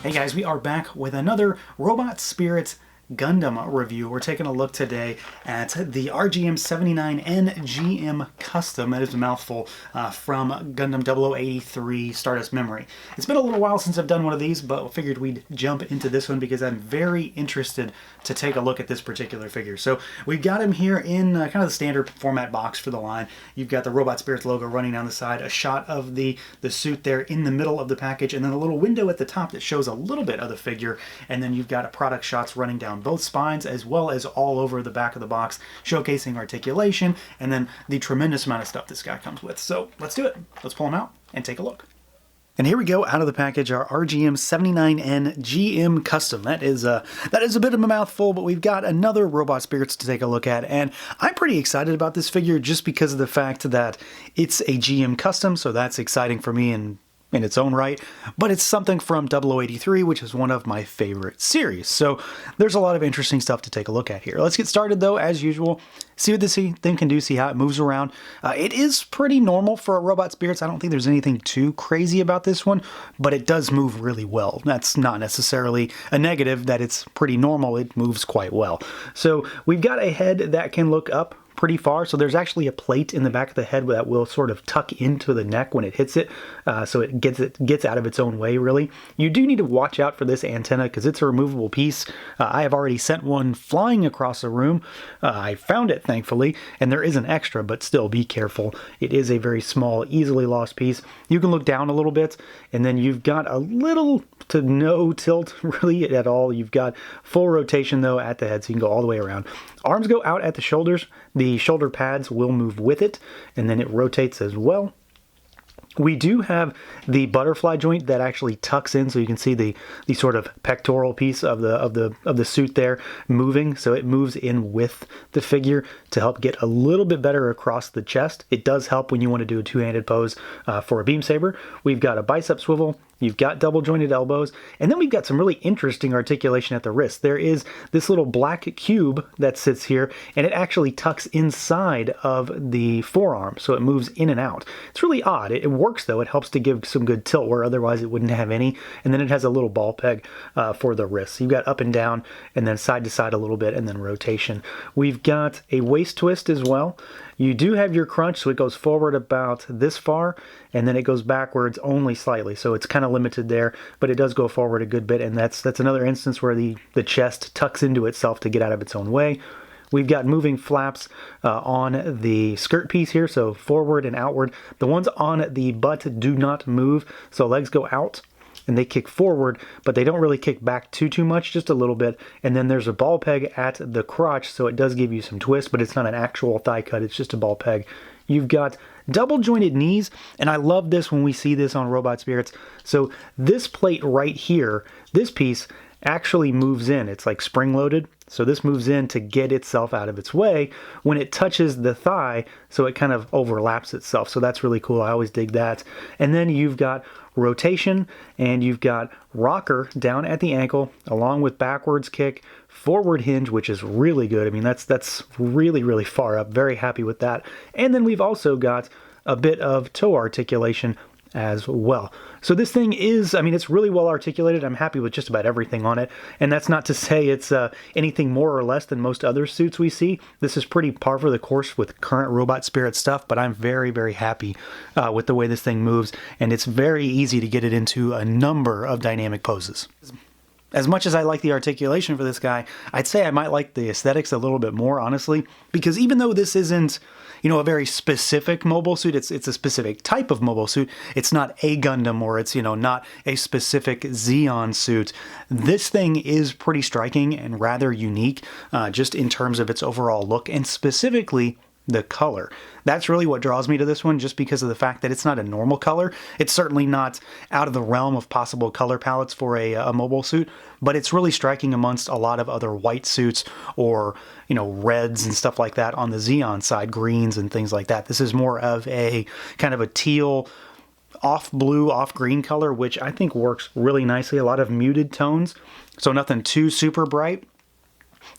Hey guys, we are back with another Robot Spirits Gundam review. We're taking a look today at the RGM-79N GM Custom, that is a mouthful, from Gundam 0083 Stardust Memory. It's been a little while since I've done one of these, but I figured we'd jump into this one because I'm very interested to take a look at this particular figure. So we've got him here in kind of the standard format box for the line. You've got the Robot Spirits logo running down the side, a shot of the suit there in the middle of the package, and then a little window at the top that shows a little bit of the figure, and then you've got product shots running down both spines as well as all over the back of the box, showcasing articulation and then the tremendous amount of stuff this guy comes with. So let's do it. Let's pull him out and take a look. And here we go, out of the package, our RGM-79N GM Custom. That is a bit of a mouthful, but we've got another Robot Spirits to take a look at, and I'm pretty excited about this figure just because of the fact that it's a GM Custom, so that's exciting for me in its own right, but it's something from 0083, which is one of my favorite series. So there's a lot of interesting stuff to take a look at here. Let's get started though, as usual. See what this thing can do, see how it moves around. It is pretty normal for a Robot Spirits. I don't think there's anything too crazy about this one, but it does move really well. That's not necessarily a negative, that it's pretty normal. It moves quite well. So we've got a head that can look up pretty far, so there's actually a plate in the back of the head that will sort of tuck into the neck when it hits it, so it gets out of its own way, really. You do need to watch out for this antenna because it's a removable piece. I have already sent one flying across the room. I found it, thankfully, and there is an extra, but still be careful. It is a very small, easily lost piece. You can look down a little bit, and then you've got a little to no tilt really at all. You've got full rotation though at the head, so you can go all the way around. Arms go out at the shoulders. The shoulder pads will move with it, and then it rotates as well. We do have the butterfly joint that actually tucks in, so you can see the sort of pectoral piece of the suit there moving, so it moves in with the figure to help get a little bit better across the chest. It does help when you want to do a two-handed pose for a beam saber. We've got a bicep swivel. You've got double jointed elbows, and then we've got some really interesting articulation at the wrist. There is this little black cube that sits here, and it actually tucks inside of the forearm, so it moves in and out. It's really odd. It works though. It helps to give some good tilt where otherwise it wouldn't have any. And then it has a little ball peg for the wrist. So you've got up and down, and then side to side a little bit, and then rotation. We've got a waist twist as well. You do have your crunch, so it goes forward about this far, and then it goes backwards only slightly, so it's kind of limited there, but it does go forward a good bit, and that's another instance where the chest tucks into itself to get out of its own way. We've got moving flaps on the skirt piece here, so forward and outward. The ones on the butt do not move, so legs go out and they kick forward, but they don't really kick back too much, just a little bit. And then there's a ball peg at the crotch, so it does give you some twist, but it's not an actual thigh cut, it's just a ball peg. You've got double jointed knees, and I love this when we see this on Robot Spirits. So this plate right here, this piece actually moves in. It's like spring loaded, so this moves in to get itself out of its way when it touches the thigh, so it kind of overlaps itself. So that's really cool. I always dig that. And then you've got rotation, and you've got rocker down at the ankle, along with backwards kick, forward hinge, which is really good. I mean, that's really far up. Very happy with that. And then we've also got a bit of toe articulation as well. So this thing is, I mean, it's really well articulated. I'm happy with just about everything on it. And that's not to say it's anything more or less than most other suits we see. This is pretty par for the course with current Robot Spirit stuff, but I'm very happy with the way this thing moves. And it's very easy to get it into a number of dynamic poses. As much as I like the articulation for this guy, I'd say I might like the aesthetics a little bit more, honestly, because even though this isn't, you know, a very specific mobile suit, it's a specific type of mobile suit. It's not a Gundam, or it's, you know, not a specific Zeon suit. This thing is pretty striking and rather unique, just in terms of its overall look, and specifically the color. That's really what draws me to this one, just because of the fact that it's not a normal color. It's certainly not out of the realm of possible color palettes for a mobile suit, but it's really striking amongst a lot of other white suits, or, you know, reds and stuff like that on the Zeon side, greens and things like that. This is more of a kind of a teal, off blue, off green color, which I think works really nicely. A lot of muted tones, so nothing too super bright.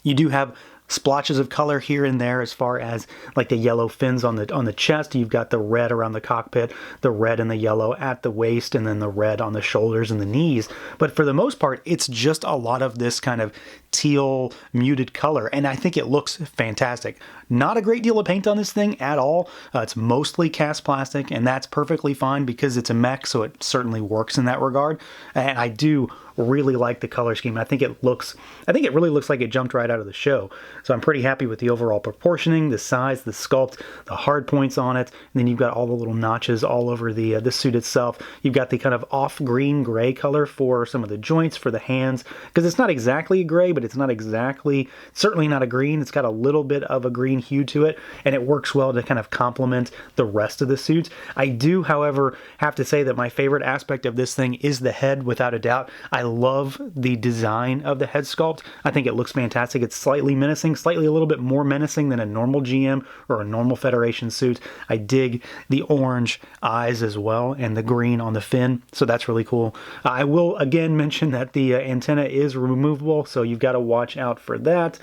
You do have splotches of color here and there as far as like the yellow fins on the chest. You've got the red around the cockpit, the red and the yellow at the waist, and then the red on the shoulders and the knees. But for the most part, it's just a lot of this kind of teal muted color, and I think it looks fantastic. Not a great deal of paint on this thing at all. It's mostly cast plastic, and that's perfectly fine because it's a mech, so it certainly works in that regard. And I do really like the color scheme. I think it really looks like it jumped right out of the show. So I'm pretty happy with the overall proportioning, the size, the sculpt, the hard points on it. And then you've got all the little notches all over the suit itself. You've got the kind of off green gray color for some of the joints, for the hands, because it's not exactly a gray, but it's not exactly, certainly not a green. It's got a little bit of a green hue to it, and it works well to kind of complement the rest of the suit. I do, however, have to say that my favorite aspect of this thing is the head, without a doubt. I love the design of the head sculpt. I think it looks fantastic. It's slightly menacing, slightly a little bit more menacing than a normal GM or a normal Federation suit. I dig the orange eyes as well and the green on the fin, so that's really cool. I will again mention that the antenna is removable, so you've got to watch out for that.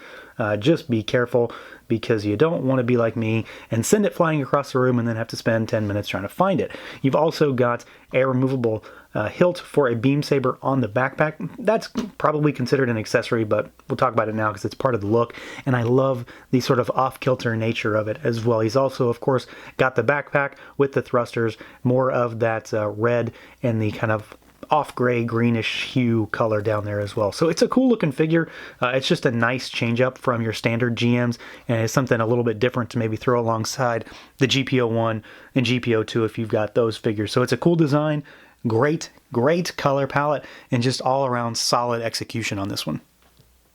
Just be careful, because you don't want to be like me and send it flying across the room and then have to spend 10 minutes trying to find it. You've also got a removable hilt for a beam saber on the backpack. That's probably considered an accessory, but we'll talk about it now because it's part of the look, and I love the sort of off-kilter nature of it as well. He's also, of course, got the backpack with the thrusters, more of that red and the kind of off gray greenish hue color down there as well. So it's a cool looking figure. It's just a nice change up from your standard GMs, and it's something a little bit different to maybe throw alongside the GP01 and GP02 if you've got those figures. So it's a cool design, great color palette, and just all around solid execution on this one.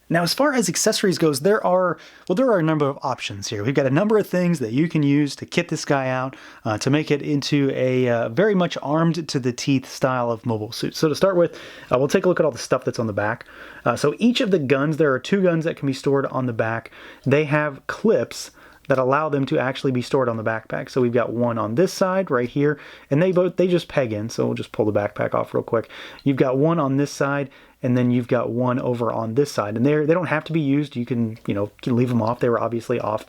Now, as far as accessories goes, there are a number of options here. We've got a number of things that you can use to kit this guy out, to make it into a very much armed to the teeth style of mobile suit. So to start with, we'll take a look at all the stuff that's on the back. So each of the guns, there are 2 guns that can be stored on the back. They have clips that allow them to actually be stored on the backpack. So we've got one on this side right here, and they just peg in. So we'll just pull the backpack off real quick. You've got one on this side, and then you've got one over on this side, and they don't have to be used. You can leave them off. They were obviously off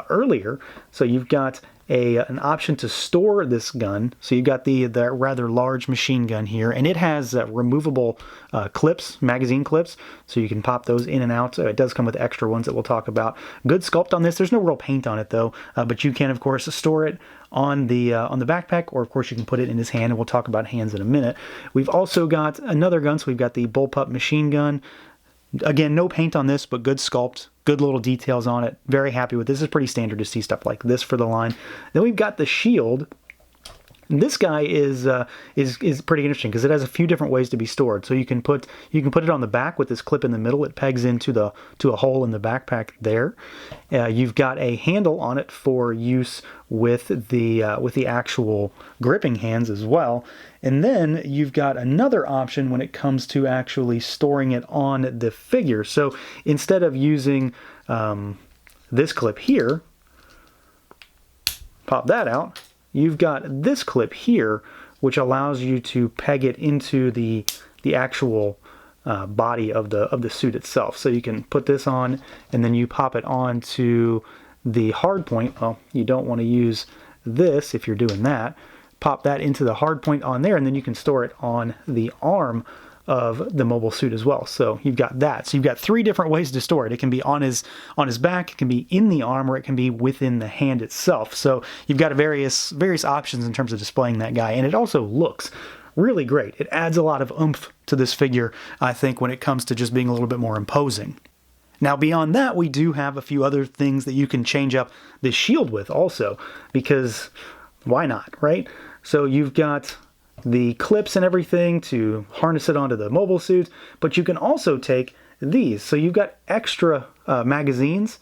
earlier. So you've got an option to store this gun. So you've got the rather large machine gun here, and it has removable clips, magazine clips, so you can pop those in and out. It does come with extra ones that we'll talk about. Good sculpt on this. There's no real paint on it though, but you can of course store it on the backpack, or of course you can put it in his hand, and we'll talk about hands in a minute. We've also got another gun, so we've got the bullpup machine gun. Again, no paint on this, but good sculpt, good little details on it. Very happy with this. This is pretty standard to see stuff like this for the line. Then we've got the shield. This guy is pretty interesting because it has a few different ways to be stored. So you can put it on the back with this clip in the middle. It pegs into a hole in the backpack there. You've got a handle on it for use with the actual gripping hands as well. And then you've got another option when it comes to actually storing it on the figure. So instead of using this clip here, pop that out. You've got this clip here, which allows you to peg it into the actual body of the suit itself. So you can put this on, and then you pop it onto the hard point. Well, you don't want to use this if you're doing that. Pop that into the hard point on there, and then you can store it on the arm of the mobile suit as well. So you've got that. So you've got 3 different ways to store it. It can be on his back, it can be in the arm, or it can be within the hand itself. So you've got various options in terms of displaying that guy, and it also looks really great. It adds a lot of oomph to this figure, I think, when it comes to just being a little bit more imposing. Now beyond that, we do have a few other things that you can change up the shield with also, because why not, right? So you've got the clips and everything to harness it onto the mobile suit, but you can also take these. So you've got extra magazines,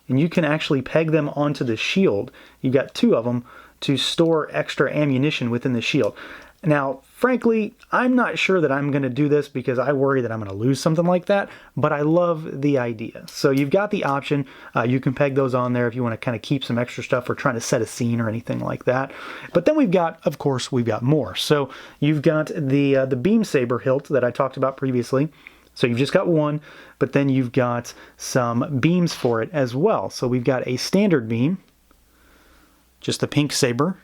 and you can actually peg them onto the shield. You've got 2 of them to store extra ammunition within the shield. Now, frankly, I'm not sure that I'm going to do this because I worry that I'm going to lose something like that, but I love the idea. So you've got the option. You can peg those on there if you want to kind of keep some extra stuff or trying to set a scene or anything like that. But then we've got, of course, we've got more. So you've got the beam saber hilt that I talked about previously. So you've just got one, but then you've got some beams for it as well. So we've got a standard beam, just the pink saber,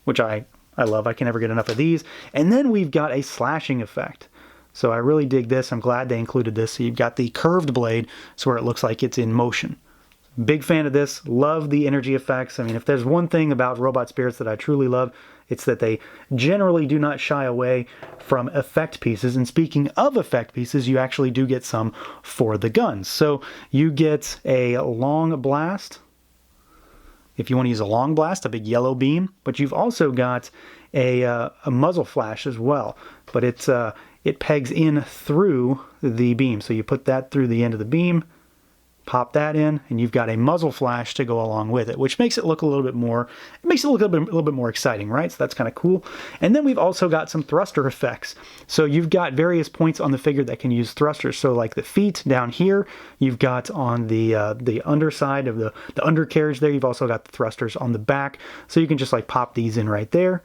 which I love. I can never get enough of these. And then we've got a slashing effect. So I really dig this. I'm glad they included this. So you've got the curved blade, so where it looks like it's in motion. Big fan of this. Love the energy effects. I mean, if there's one thing about Robot Spirits that I truly love, it's that they generally do not shy away from effect pieces. And speaking of effect pieces, you actually do get some for the guns. So you get a long blast, if you want to use a long blast, a big yellow beam, but you've also got a muzzle flash as well. But it pegs in through the beam. So you put that through the end of the beam, pop that in, and you've got a muzzle flash to go along with it, which makes it look a little bit more, more exciting, right? So that's kind of cool. And then we've also got some thruster effects. So you've got various points on the figure that can use thrusters. So like the feet down here, you've got on the underside of the undercarriage there, you've also got the thrusters on the back. So you can just like pop these in right there.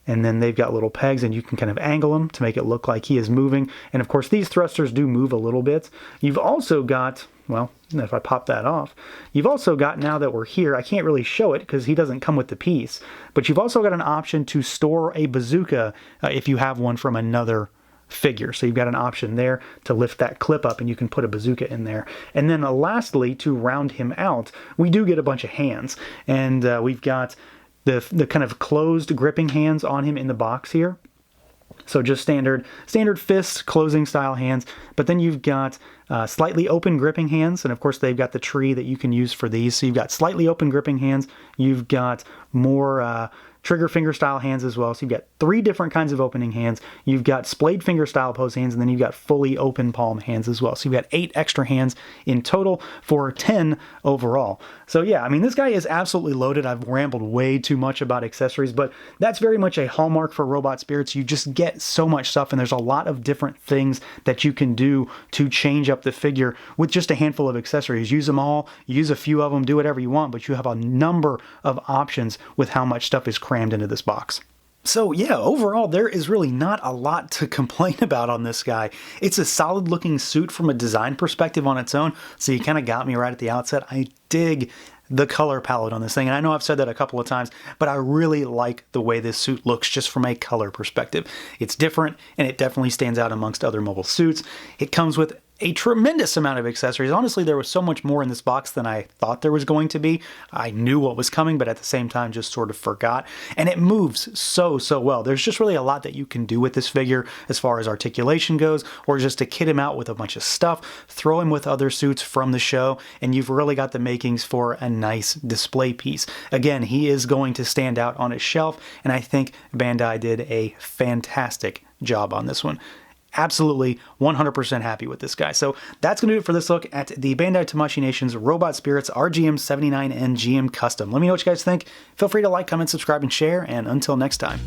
And then they've got little pegs and you can kind of angle them to make it look like he is moving. And of course, these thrusters do move a little bit. You've also got, well, if I pop that off, you've also got, now that we're here, I can't really show it because he doesn't come with the piece, but you've also got an option to store a bazooka if you have one from another figure. So you've got an option there to lift that clip up and you can put a bazooka in there. And then lastly, to round him out, we do get a bunch of hands. And we've got the kind of closed gripping hands on him in the box here. So just standard fist closing style hands, but then you've got slightly open gripping hands, and of course they've got the tree that you can use for these. So you've got slightly open gripping hands, you've got more trigger finger style hands as well. So you've got 3 different kinds of opening hands. You've got splayed finger style pose hands, and then you've got fully open palm hands as well. So you've got 8 extra hands in total for 10 overall. So yeah, I mean, this guy is absolutely loaded. I've rambled way too much about accessories, but that's very much a hallmark for Robot Spirits. You just get so much stuff, and there's a lot of different things that you can do to change up the figure with just a handful of accessories. Use them all, use a few of them, do whatever you want, but you have a number of options with how much stuff is crammed into this box. So yeah, overall, there is really not a lot to complain about on this guy. It's a solid looking suit from a design perspective on its own, so you kind of got me right at the outset. I dig the color palette on this thing, and I know I've said that a couple of times, but I really like the way this suit looks just from a color perspective. It's different, and it definitely stands out amongst other mobile suits. It comes with a tremendous amount of accessories. Honestly, there was so much more in this box than I thought there was going to be. I knew what was coming, but at the same time just sort of forgot. And it moves so well. There's just really a lot that you can do with this figure as far as articulation goes, or just to kit him out with a bunch of stuff, throw him with other suits from the show, and you've really got the makings for a nice display piece. Again, he is going to stand out on his shelf, and I think Bandai did a fantastic job on this one. Absolutely 100% happy with this guy. So that's going to do it for this look at the Bandai Tamashii Nations Robot Spirits RGM-79N GM Custom. Let me know what you guys think. Feel free to like, comment, subscribe, and share, and until next time.